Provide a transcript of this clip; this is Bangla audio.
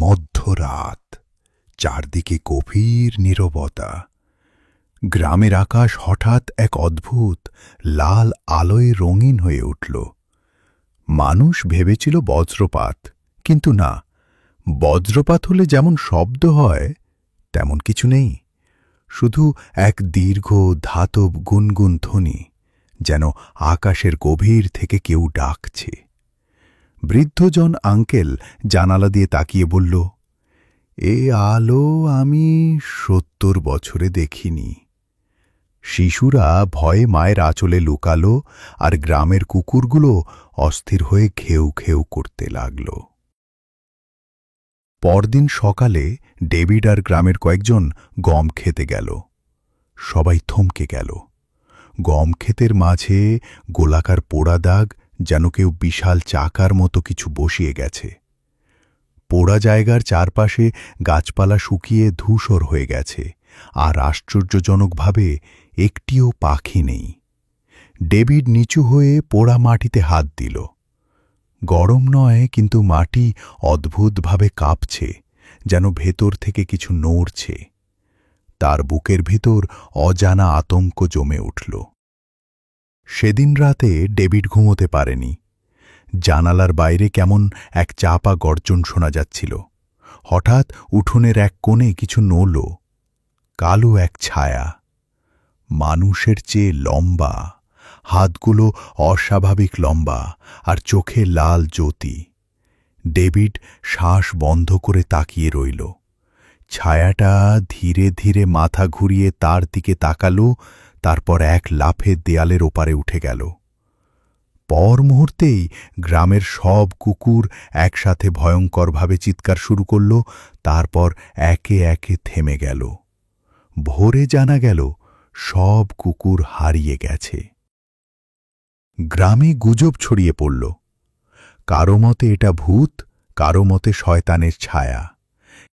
মধ্যরাত, চারদিকে গভীর নীরবতা। গ্রামের আকাশ হঠাৎ এক অদ্ভুত লাল আলোয় রঙিন হয়ে উঠল। মানুষ ভেবেছিল বজ্রপাত, কিন্তু না, বজ্রপাত হলে যেমন শব্দ হয় তেমন কিছু নেই, শুধু এক দীর্ঘ ধাতব গুনগুন ধ্বনি, যেন আকাশের গভীর থেকে কেউ ডাকছে। বৃদ্ধজন আঙ্কেল জানালা দিয়ে তাকিয়ে বলল, এ আলো আমি ৭০ বছরে দেখিনি। শিশুরা ভয়ে মায়ের আঁচলে লুকালো, আর গ্রামের কুকুরগুলো অস্থির হয়ে ঘেউ ঘেউ করতে লাগল। পরদিন সকালে ডেভিড আর গ্রামের কয়েকজন গম খেতে গেল। সবাই থমকে গেল। গম ক্ষেতের মাঝে গোলাকার পোড়া দাগ, যেন কেউ বিশাল চাকার মতো কিছু বসিয়ে গেছে। পোড়া জায়গার চারপাশে গাছপালা শুকিয়ে ধূসর হয়ে গেছে, আর আশ্চর্যজনকভাবে একটিও পাখি নেই। ডেভিড নিচু হয়ে পোড়া মাটিতে হাত দিল। গরম নয়, কিন্তু মাটি অদ্ভুতভাবে কাঁপছে, যেন ভেতর থেকে কিছু নড়ছে। তার বুকের ভিতর অজানা আতঙ্ক জমে উঠল। সেদিন রাতে ডেভিড ঘুমোতে পারেনি। জানালার বাইরে কেমন এক চাপা গর্জন শোনা যাচ্ছিল। হঠাৎ উঠোনের এক কোণে কিছু নড়ল। কালো এক ছায়া, মানুষের চেয়ে লম্বা, হাতগুলো অস্বাভাবিক লম্বা, আর চোখে লাল জ্যোতি। ডেভিড শ্বাস বন্ধ করে তাকিয়ে রইল। ছায়াটা ধীরে ধীরে মাথা ঘুরিয়ে তার দিকে তাকালো, তারপর এক লাফে দেয়ালের ওপারে উঠে গেল। পর মুহূর্তেই গ্রামের সব কুকুর একসাথে ভয়ঙ্করভাবে চিৎকার শুরু করল, তারপর একে একে থেমে গেল। ভোরে জানা গেল সব কুকুর হারিয়ে গেছে। গ্রামে গুজব ছড়িয়ে পড়ল। কারো মতে এটা ভূত, কারো মতে শয়তানের ছায়া।